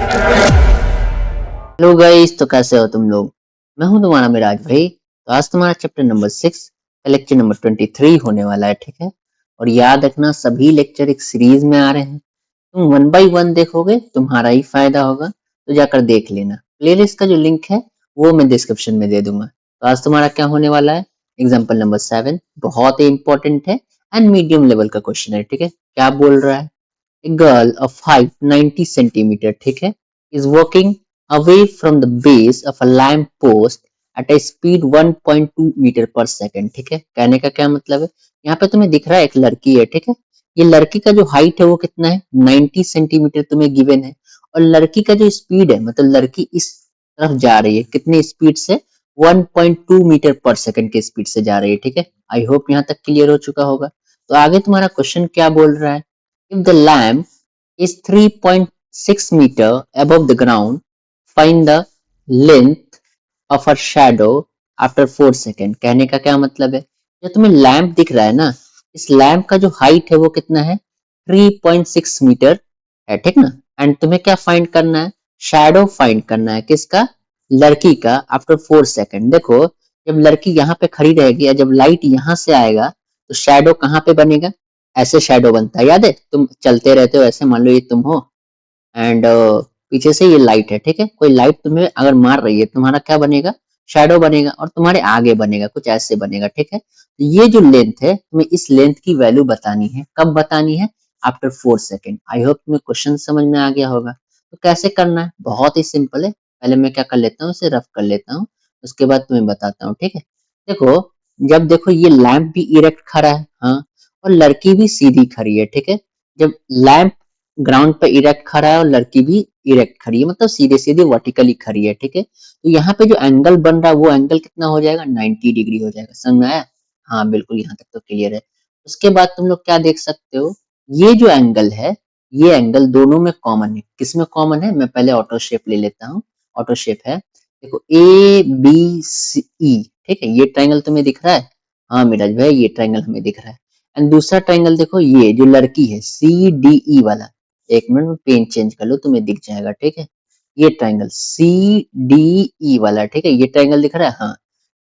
Hello guys, तो कैसे हो तुम लोग। मैं हूं तुम्हारा मिराज भाई। तो आज तुम्हारा चैप्टर नंबर 6 का लेक्चर नंबर 23 होने वाला है, ठीक है। और याद रखना, सभी लेक्चर एक सीरीज में आ रहे हैं। तुम वन बाय वन देखोगे, तुम्हारा ही फायदा होगा। तो जाकर देख लेना, प्लेलिस्ट का जो लिंक है वो मैं डिस्क्रिप्शन में दे दूंगा। तो आज तुम्हारा क्या होने वाला है, एग्जाम्पल नंबर 7 बहुत ही इंपॉर्टेंट है एंड मीडियम लेवल का क्वेश्चन है, ठीक है। क्या बोल रहा है, A girl of height 90 centimeter, ठीक है, is walking away from the base of a lamp post at a speed 1.2 metre पर सेकंड, ठीक है। कहने का क्या मतलब है, यहाँ पे तुम्हें दिख रहा है एक लड़की है, ठीक है। ये लड़की का जो हाइट है वो कितना है, 90 सेंटीमीटर तुम्हें गिवन है। और लड़की का जो स्पीड है, मतलब लड़की इस तरफ जा रही है कितनी स्पीड से, 1.2 मीटर पर सेकंड की स्पीड से जा रही है, ठीक है। आई होप यहाँ तक क्लियर हो चुका होगा। तो आगे तुम्हारा क्वेश्चन क्या बोल रहा है, if the lamp is 3.6 meter above the ground, find the length of her shadow after 4 second. कहने का क्या मतलब है, जो तुम्हें लैंप दिख रहा है ना, इस लैंप का जो हाइट है वो कितना है, 3.6 मीटर है, ठीक ना। एंड तुम्हें क्या फाइंड करना है, शैडो फाइंड करना है, किसका, लड़की का, आफ्टर 4 सेकेंड। देखो, जब लड़की यहाँ पे खड़ी रहेगी या जब लाइट यहाँ से आएगा तो शैडो कहाँ पे बनेगा, ऐसे शैडो बनता है, याद है, तुम चलते रहते हो ऐसे, मान लो ये तुम हो एंड पीछे से ये लाइट है, ठीक है। कोई लाइट तुम्हें अगर मार रही है, तुम्हारा क्या बनेगा, शैडो बनेगा, और तुम्हारे आगे बनेगा, कुछ ऐसे बनेगा, ठीक है। तो ये जो लेंथ है, तुम्हें इस लेंथ की वैल्यू बतानी है, कब बतानी है, आफ्टर 4 सेकेंड। आई होप तुम्हें क्वेश्चन समझ में आ गया होगा। तो कैसे करना है, बहुत ही सिंपल है। पहले मैं क्या कर लेता हूँ, इसे रफ कर लेता हूँ, उसके बाद तुम्हें बताता हूँ, ठीक है। देखो, जब देखो ये लैंप भी इरेक्ट खड़ा है, हाँ, और लड़की भी सीधी खड़ी है, ठीक है। जब लैंप ग्राउंड पे इरेक्ट खड़ा है और लड़की भी इरेक्ट खड़ी है, मतलब सीधे सीधे वर्टिकली खड़ी है, ठीक है। तो यहाँ पे जो एंगल बन रहा है वो एंगल कितना हो जाएगा, 90 डिग्री हो जाएगा। समझ में आया, हाँ बिल्कुल, यहाँ तक तो क्लियर है। उसके बाद तुम लोग क्या देख सकते हो, ये जो एंगल है, ये एंगल दोनों में कॉमन है। किसमें कॉमन है, मैं पहले ऑटो शेप ले लेता हूँ। ऑटो शेप है, देखो ए बी सी ई, ठीक है। ये ट्राइंगल तुम्हें दिख रहा है, हाँ मिराज भाई, ये ट्राइंगल हमें दिख रहा है। एंड दूसरा ट्राइंगल देखो, ये जो लड़की है सी डी ई वाला, एक मिनट में पेन चेंज कर लो, तुम्हें दिख जाएगा, ठीक है। ये ट्राइंगल सी डी ई वाला, ठीक है, ये ट्राइंगल दिख रहा है, हाँ।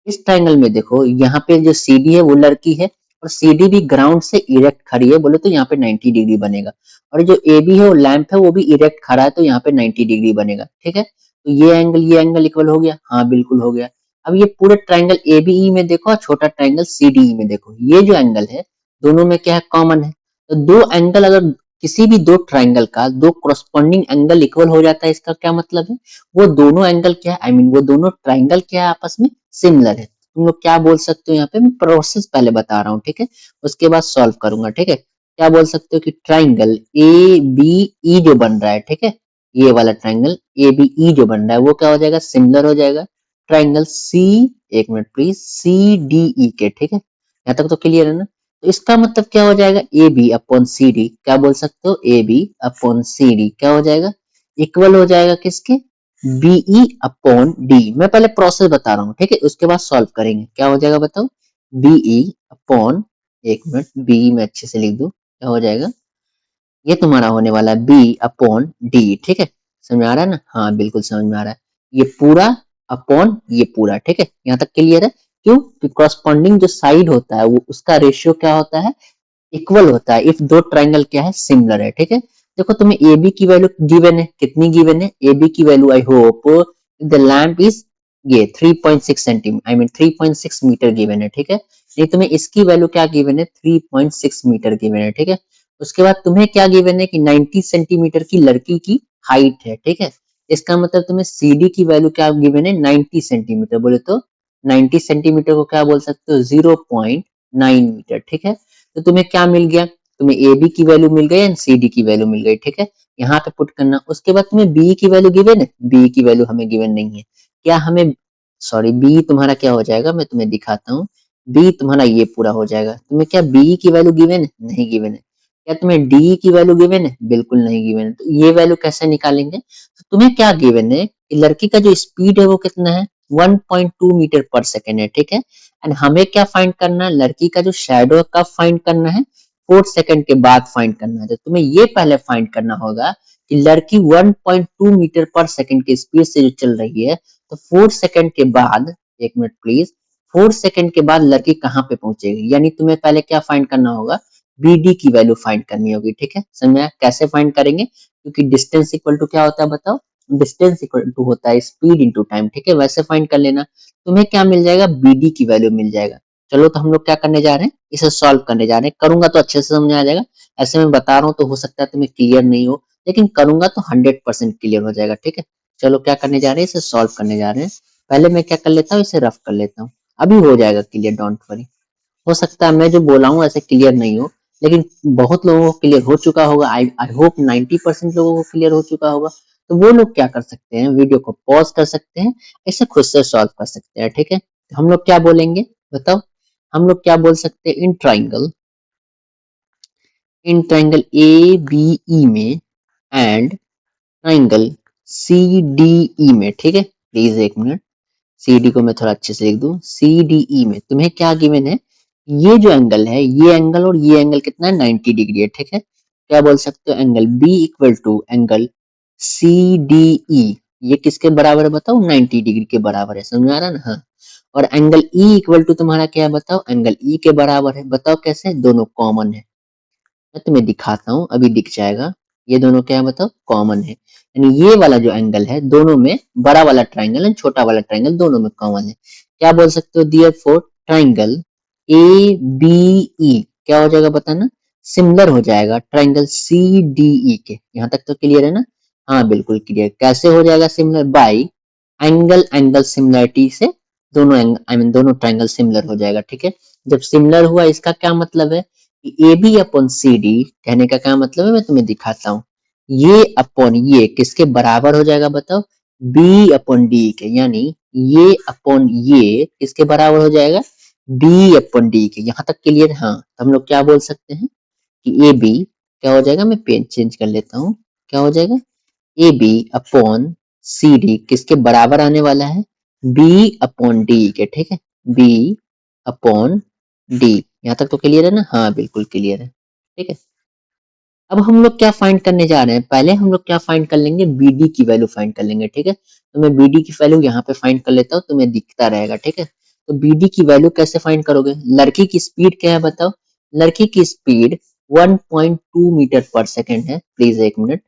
इस ट्राइंगल में देखो, यहाँ पे जो सी डी है वो लड़की है, और सी डी भी ग्राउंड से इरेक्ट खड़ी है, बोले तो यहाँ पे 90 डिग्री बनेगा। और जो ए बी है वो लैंप है, वो भी इरेक्ट खड़ा है, तो यहाँ पे 90 डिग्री बनेगा, ठीक है। तो ये एंगल इक्वल हो गया, हाँ बिल्कुल हो गया। अब ये पूरे ट्राइंगल ए बी ई में देखो, और छोटा ट्राइंगल सी डी ई में देखो, ये जो एंगल है दोनों में क्या है, कॉमन है। तो दो एंगल अगर किसी भी दो ट्राइंगल का दो करस्पॉन्डिंग एंगल इक्वल हो जाता है, इसका क्या मतलब है, वो दोनों एंगल क्या है, आई मीन वो दोनों ट्राइंगल क्या है, आपस में सिमिलर है। तुम लोग क्या बोल सकते हो, यहाँ पे मैं प्रोसेस पहले बता रहा हूँ, ठीक है, उसके बाद सॉल्व करूंगा, ठीक है। क्या बोल सकते हो कि ट्राइंगल ए बी ई जो बन रहा है, ठीक है, ये वाला ट्राइंगल ए बी ई जो बन रहा है वो क्या हो जाएगा, सिमिलर हो जाएगा ट्राइंगल सी, एक minute please, C D E के, ठीक है। यहाँ तक तो क्लियर है ना। तो इसका मतलब क्या हो जाएगा, A B upon C D, क्या बोल सकते हो, A B upon C D क्या हो जाएगा, इक्वल हो जाएगा किसके, बीई अपॉन डी। मैं पहले प्रोसेस बता रहा हूँ, ठीक है, उसके बाद सॉल्व करेंगे। क्या हो जाएगा बताओ, बीई अपॉन, एक मिनट, बीई में अच्छे से लिख दूं, क्या हो जाएगा, ये तुम्हारा होने वाला है बी अपॉन डी, ठीक है। समझ में आ रहा है ना, हाँ बिल्कुल समझ में आ रहा है। ये पूरा अपॉन ये पूरा, ठीक है, यहाँ तक क्लियर है। क्यों, कॉरस्पॉन्डिंग जो साइड होता है वो उसका रेशियो क्या होता है, इक्वल होता है, इफ दो ट्राइंगल क्या है, सिमिलर है, ठीक है। देखो तुम्हें ए बी की वैल्यू गिवन है, कितनी गिवन है, ए बी की value, I hope the lamp is ये 3.6 centimetre, I mean 3.6 metre given है, ठीक है। नहीं, तुम्हें इसकी वैल्यू क्या गिवन है, 3.6 मीटर गिवन है, ठीक है। उसके बाद तुम्हें क्या गिवन है कि 90 सेंटीमीटर की लड़की की हाइट है, ठीक है। इसका मतलब तुम्हें सी डी की वैल्यू क्या गिवन है, 90 सेंटीमीटर, बोले तो 90 सेंटीमीटर को क्या बोल सकते हो, 0.9 मीटर, ठीक है। तो तुम्हें क्या मिल गया, तुम्हें ए बी की वैल्यू मिल गई एंड सी डी की वैल्यू मिल गई, ठीक है। यहाँ पे पुट करना। उसके बाद तुम्हें बी की वैल्यू गिवन है, बी की वैल्यू हमें गिवन नहीं है। क्या हमें, सॉरी, बी तुम्हारा क्या हो जाएगा, मैं तुम्हें दिखाता हूँ। बी तुम्हारा ये पूरा हो जाएगा। तुम्हें क्या बी की वैल्यू गिवन है, नहीं गिवन है। क्या तुम्हें डी की वैल्यू गिवन है, बिल्कुल नहीं गिवन है। तो ये वैल्यू कैसे निकालेंगे, तो तुम्हें क्या गिवन है कि लड़की का जो स्पीड है वो कितना है, 1.2 मीटर पर सेकेंड है, ठीक है। एंड हमें क्या फाइंड करना है, लड़की का जो शैडो कब फाइंड करना है, 4 सेकंड के बाद फाइंड करना है। तो तुम्हें ये पहले फाइंड करना होगा कि लड़की 1.2 मीटर पर सेकंड की स्पीड से जो चल रही है, तो 4 सेकंड के बाद, एक मिनट प्लीज, 4 सेकंड के बाद लड़की कहाँ पे पहुंचेगी, यानी तुम्हें पहले क्या फाइंड करना होगा, BD की वैल्यू फाइंड करनी होगी, ठीक है, समझ में आया? कैसे फाइंड करेंगे, क्योंकि डिस्टेंस इक्वल टू क्या होता है बताओ, डिस्टेंस इक्वल टू होता है स्पीड इनटू टाइम, ठीक है, वैसे फाइंड कर लेना। तुम्हें क्या मिल जाएगा, BD की वैल्यू मिल जाएगा। चलो तो हम लोग क्या करने जा रहे हैं, इसे सॉल्व करने जा रहे हैं, करूंगा तो अच्छे से समझ आ जाएगा, ऐसे में बता रहा हूँ तो हो सकता है तुम्हें क्लियर नहीं हो, लेकिन करूंगा तो 100% क्लियर हो जाएगा, ठीक है। चलो क्या करने जा रहे हैं, इसे सॉल्व करने जा रहे हैं। पहले मैं क्या कर लेता हूँ, इसे रफ कर लेता हूँ, अभी हो जाएगा क्लियर, डोंट वरी। हो सकता है मैं जो बोला हूँ ऐसे क्लियर नहीं हो, लेकिन बहुत लोगों को क्लियर हो चुका होगा, आई आई होप 90% लोगों को क्लियर हो चुका होगा। तो वो लोग क्या कर सकते हैं, वीडियो को पॉज कर सकते हैं, इसे खुद से सॉल्व कर सकते हैं, ठीक है। हम लोग क्या बोलेंगे बताओ, हम लोग क्या बोल सकते हैं, in triangle A B E में and triangle C D E में, ठीक है, प्लीज एक मिनट, सी डी को मैं थोड़ा अच्छे से लिख दूं, सी डी ई में तुम्हें क्या गिवन है, ये जो एंगल है, ये एंगल और ये एंगल कितना है, 90 डिग्री है, ठीक है। क्या बोल सकते हो, angle B equal to angle C D E, ये किसके बराबर है बताओ, 90 डिग्री के बराबर है, समझ आ रहा है ना, हाँ। और एंगल ई इक्वल टू तुम्हारा क्या है बताओ, एंगल ई के बराबर है, बताओ कैसे, दोनों कॉमन है, मैं तुम्हें दिखाता हूँ, अभी दिख जाएगा। ये दोनों क्या है बताओ, कॉमन है, यानी ये वाला जो एंगल है, दोनों में बड़ा वाला ट्राइंगल एंड छोटा वाला ट्राइंगल दोनों में कॉमन है। क्या बोल सकते हो, therefore triangle A B E क्या हो जाएगा बताना, सिमिलर हो जाएगा ट्राइंगल सी डी ई के। यहाँ तक तो क्लियर है ना, हाँ बिल्कुल क्लियर। कैसे हो जाएगा similar, by angle angle similarity से, दोनों आई मीन दोनों ट्राइंगल सिमिलर हो जाएगा, ठीक है। जब सिमिलर हुआ इसका क्या मतलब है, A B upon C D, कहने का क्या मतलब है, मैं तुम्हें दिखाता हूँ, ये अपॉन ये किसके बराबर हो जाएगा बताओ, बी अपॉन डी के, यानी ये अपॉन ये किसके बराबर हो जाएगा, बी अपॉन डी के। यहाँ तक क्लियर, हाँ, तो हम लोग क्या बोल सकते हैं कि ए बी क्या हो जाएगा, मैं पेन चेंज कर लेता हूँ, क्या हो जाएगा, A B upon C D किसके बराबर आने वाला है, बी अपॉन डी के, ठीक है, बी अपॉन डी। यहाँ तक तो क्लियर है ना, हाँ बिल्कुल क्लियर है, ठीक है। अब हम लोग क्या फाइंड करने जा रहे हैं, पहले हम लोग क्या फाइंड कर लेंगे, BD की वैल्यू फाइंड कर लेंगे, ठीक है। तो मैं BD की वैल्यू यहाँ पे फाइंड कर लेता हूँ, तुम्हें दिखता रहेगा, ठीक है। तो BD की वैल्यू कैसे फाइंड करोगे, लड़की की स्पीड क्या है बताओ, लड़की की स्पीड 1.2 मीटर पर सेकेंड है, प्लीज एक मिनट,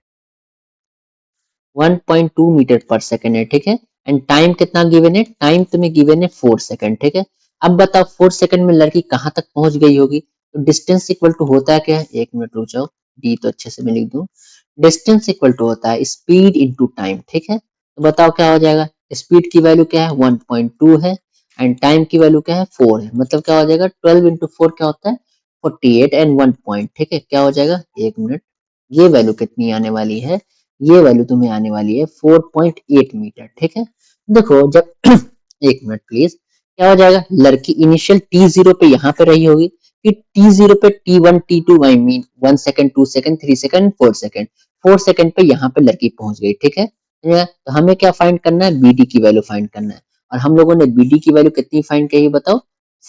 1.2 मीटर पर सेकेंड है, ठीक है। एंड टाइम कितना गिवन है, टाइम तुम्हें गिवन है 4 सेकेंड, ठीक है। अब बताओ 4 सेकेंड में लड़की कहाँ तक पहुंच गई होगी, तो डिस्टेंस इक्वल टू होता है क्या है, एक मिनट रुक जाओ, डी तो अच्छे से मैं लिख दूं, डिस्टेंस इक्वल टू होता है स्पीड इनटू टाइम, ठीक है। तो बताओ क्या हो जाएगा, स्पीड की वैल्यू क्या है 1.2 है, एंड टाइम की वैल्यू क्या है 4 है, मतलब क्या हो जाएगा 12 इंटू 4 क्या होता है 48 एंड 1 पॉइंट, ठीक है। क्या हो जाएगा, एक मिनट, ये वैल्यू कितनी आने वाली है, ये वैल्यू तुम्हें आने वाली है 4.8 मीटर, ठीक है। देखो जब एक मिनट प्लीज, क्या हो जाएगा, लड़की इनिशियल T0 पे यहाँ पे रही होगी, फिर T0 पे T1 T2 I mean 1 second 2 second 3 second 4 second, 4 second पे यहाँ पे लड़की पहुंच गई, ठीक है। तो हमें क्या फाइंड करना है, BD की वैल्यू फाइंड करना है, और हम लोगों ने BD की वैल्यू कितनी फाइंड की है बताओ,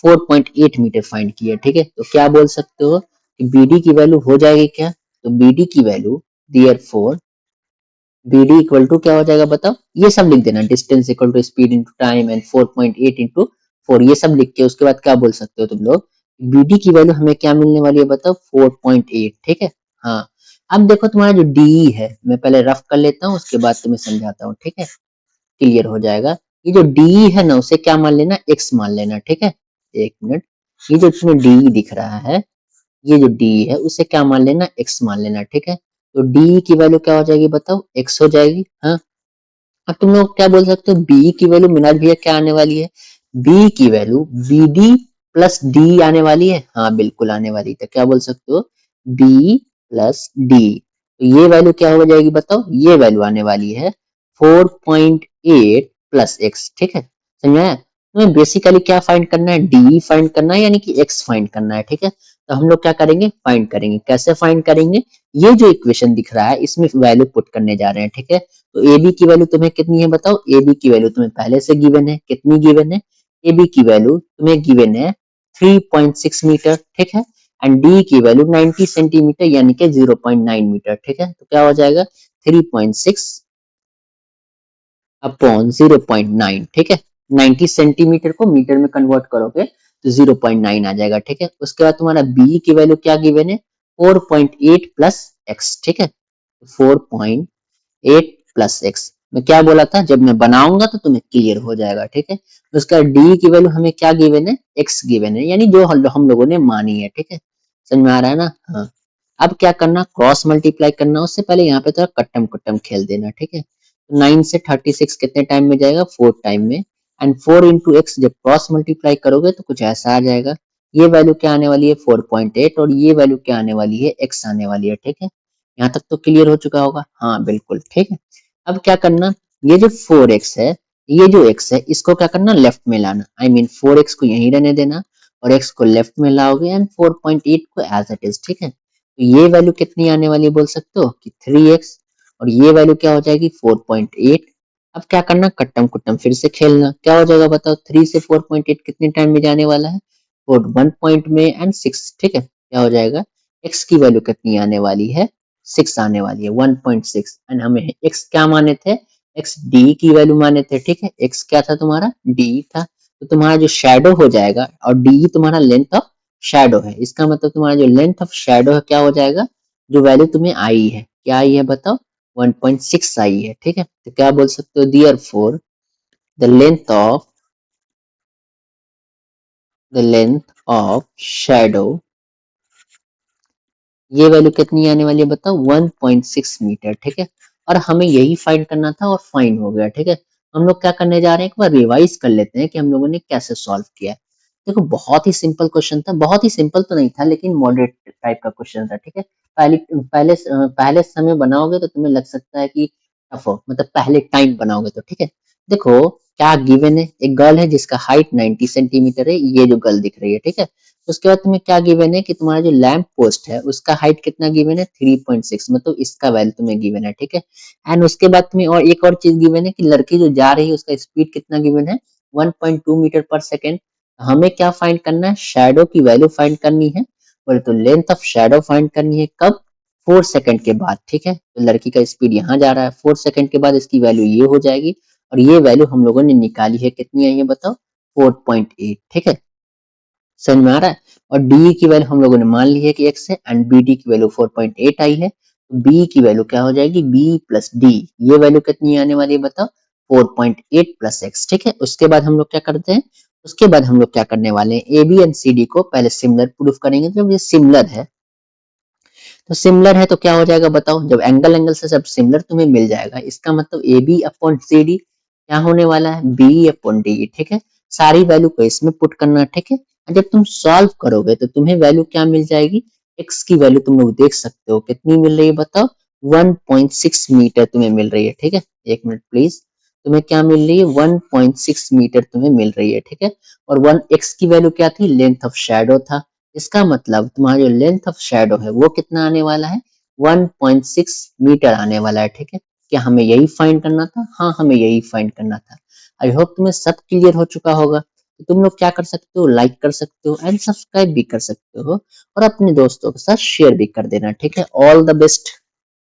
4.8 मीटर फाइंड की है, ठीक है। तो क्या बोल सकते हो कि BD की वैल्यू हो जाएगी क्या, तो BD की value therefore BD equal to क्या हो जाएगा बताओ, ये सब लिख देना, distance equal to speed into time and 4.8 into 4, ये सब लिख के उसके बाद क्या बोल सकते हो तुम लोग, BD की वैल्यू हमें क्या मिलने वाली है बताओ 4.8, ठीक है। हाँ, अब देखो तुम्हारा जो DE है, मैं पहले रफ कर लेता हूँ उसके बाद तुम्हें समझाता हूँ, ठीक है, क्लियर हो जाएगा। ये जो DE है ना, उसे क्या मान लेना, x मान लेना, ठीक है। एक मिनट, ये जो तुम्हें DE दिख रहा है, ये जो डी है उसे क्या मान लेना, एक्स मान लेना, ठीक है। तो डी की वैल्यू क्या हो जाएगी बताओ, एक्स हो जाएगी, हाँ। अब तुम लोग क्या बोल सकते हो, बी की वैल्यू मिनाज भैया क्या आने वाली है, बी की value B D plus D आने वाली है, हाँ बिल्कुल आने वाली है। तो क्या बोल सकते हो, बी प्लस डी, तो ये वैल्यू क्या हो जाएगी बताओ, ये वैल्यू आने वाली है 4.8 प्लस एक्स, ठीक है, समझ में आया। तुम्हें बेसिकली क्या फाइंड करना है, डी फाइंड करना है, यानी कि एक्स फाइंड करना है, ठीक है। तो हम लोग क्या करेंगे, फाइंड करेंगे, कैसे फाइंड करेंगे, ये जो इक्वेशन दिख रहा है इसमें वैल्यू पुट करने जा रहे हैं, ठीक है। तो ए बी की वैल्यू तुम्हें कितनी है बताओ, ए बी की वैल्यू तुम्हें पहले से गिवन है, कितनी गिवन है, ए बी की वैल्यू तुम्हें गिवन है 3.6 मीटर, ठीक है। एंड डी की वैल्यू 90 सेंटीमीटर यानी कि 0.9 मीटर, ठीक है। तो क्या हो जाएगा 3.6 अपॉन 0.9, ठीक है। 90 सेंटीमीटर को मीटर में कन्वर्ट करोगे तो 0.9 आ जाएगा, ठीक है। उसके बाद तुम्हारा बी की वैल्यू क्या गिवन है, 4.8 प्लस एक्स, ठीक है। 4.8 प्लस एक्स मैं क्या बोला था, जब मैं बनाऊंगा तो तुम्हें क्लियर हो जाएगा, ठीक है। उसका डी की वैल्यू हमें क्या गिवन है, एक्स गिवन है, यानी जो हम लोगों ने मानी है, ठीक है। समझ में आ रहा है ना? हाँ। अब क्या करना, क्रॉस मल्टीप्लाई करना, उससे पहले यहाँ पे थोड़ा कट्टम कुट्टम खेल देना, ठीक है। 9 से 36 कितने टाइम में जाएगा, 4 टाइम में। एंड 4 इंटू एक्स जब क्रॉस मल्टीप्लाई करोगे तो कुछ ऐसा आ जाएगा। ये वैल्यू क्या आने वाली है, 4.8, और ये वैल्यू क्या आने वाली है, एक्स आने वाली है, ठीक है। यहाँ तक तो क्लियर हो चुका होगा, हाँ बिल्कुल, ठीक है। अब क्या करना, ये जो 4x है, ये जो x है, इसको क्या करना, लेफ्ट में लाना। आई मीन 4x को यहीं रहने देना और x को लेफ्ट में लाओगे एंड 4.8 को एज इट इज, ठीक है। तो ये वैल्यू कितनी आने वाली है बोल सकते हो कि 3x, और ये वैल्यू क्या हो जाएगी 4.8। अब क्या करना, कट्टम कुट्टम फिर से खेलना, क्या हो जाएगा बताओ, 3 से 4.8 कितने टाइम में जाने वाला है, 1 पॉइंट में एंड 6, ठीक है। क्या हो जाएगा, x की वैल्यू कितनी आने वाली है, 6 आने वाली है, 1.6। एंड हमें x क्या माने थे, x d की वैल्यू माने थे, ठीक है। x क्या था तुम्हारा, d था। तो तुम्हारा जो शेडो हो जाएगा, और d तुम्हारा लेंथ ऑफ शेडो है, इसका मतलब तुम्हारा जो लेंथ ऑफ शेडो है क्या हो जाएगा, जो वैल्यू तुम्हें आई है, क्या आई है बताओ, 1.6 आई है, ठीक है। तो क्या बोल सकते हो, therefore the length of shadow, ये वैल्यू कितनी आने वाली है बताओ, 1.6 मीटर, ठीक है। और हमें यही फाइंड करना था और फाइंड हो गया, ठीक है। हम लोग क्या करने जा रहे हैं, एक बार रिवाइज कर लेते हैं कि हम लोगों ने कैसे सॉल्व किया है। देखो बहुत ही सिंपल क्वेश्चन था, बहुत ही सिंपल तो नहीं था लेकिन मॉडरेट टाइप का क्वेश्चन था, ठीक है। पहले समय बनाओगे तो तुम्हें लग सकता है कि टफ हो, मतलब पहले टाइम बनाओगे तो, ठीक है। देखो क्या गिवन है, एक गर्ल है जिसका हाइट 90 सेंटीमीटर है, ये जो गर्ल दिख रही है, ठीक है। उसके बाद तुम्हें क्या गिवन है कि तुम्हारा जो लैंप पोस्ट है उसका हाइट कितना गिवन है, 3.6, मतलब इसका वैल्यू तुम्हें गिवन है, ठीक है। एंड उसके बाद तुम्हें और एक और चीज गिवन है कि लड़की जो जा रही है उसका स्पीड कितना गिवन है, 1.2 मीटर पर सेकेंड। हमें क्या फाइंड करना है, शेडो की वैल्यू फाइंड करनी है, बोले तो लेंथ ऑफ शेडो फाइंड करनी है, कब, 4 सेकेंड के बाद, ठीक है। तो लड़की का स्पीड यहाँ जा रहा है, 4 सेकेंड के बाद इसकी वैल्यू ये हो जाएगी, और ये वैल्यू हम लोगों ने निकाली है, कितनी आई है बताओ, 4.8, ठीक है। समझ में आ रहा है। और डी की वैल्यू हम लोगों ने मान ली है कि x है, एंड बी डी की वैल्यू 4.8 आई है, तो बी की वैल्यू क्या हो जाएगी, b प्लस डी, ये वैल्यू कितनी आने वाली है बताओ, 4.8 प्लस एक्स, ठीक है। उसके बाद हम लोग क्या करते हैं, उसके बाद हम लोग क्या करने वाले हैं, A B and C D को पहले सिमिलर प्रूफ करेंगे। जब ये सिमिलर है तो सिमिलर है तो क्या हो जाएगा बताओ, जब एंगल एंगल से सब सिमिलर तुम्हें मिल जाएगा, इसका मतलब A B upon C D क्या होने वाला है, बी अपॉन डी, ठीक है। सारी वैल्यू को इसमें पुट करना, ठीक है। और जब तुम सॉल्व करोगे तो तुम्हें वैल्यू क्या मिल जाएगी, एक्स की वैल्यू तुम लोग देख सकते हो कितनी मिल रही है बताओ, 1.6 मीटर तुम्हें मिल रही है, ठीक है। एक मिनट प्लीज, तुम्हें क्या मिल रही है, 1.6 मीटर तुम्हें मिल रही है, ठीक है। और 1 एक्स की वैल्यू क्या थी, लेंथ ऑफ शेडो था। इसका मतलब तुम्हारा जो लेंथ ऑफ शेडो है वो कितना आने वाला है, 1.6 मीटर आने वाला है, ठीक है। क्या हमें यही फाइंड करना था, हाँ हमें यही फाइंड करना था। आई होप तुम्हें सब क्लियर हो चुका होगा। तो तुम लोग क्या कर सकते हो, लाइक कर सकते हो एंड सब्सक्राइब भी कर सकते हो, और अपने दोस्तों के साथ शेयर भी कर देना, ठीक है। All the best.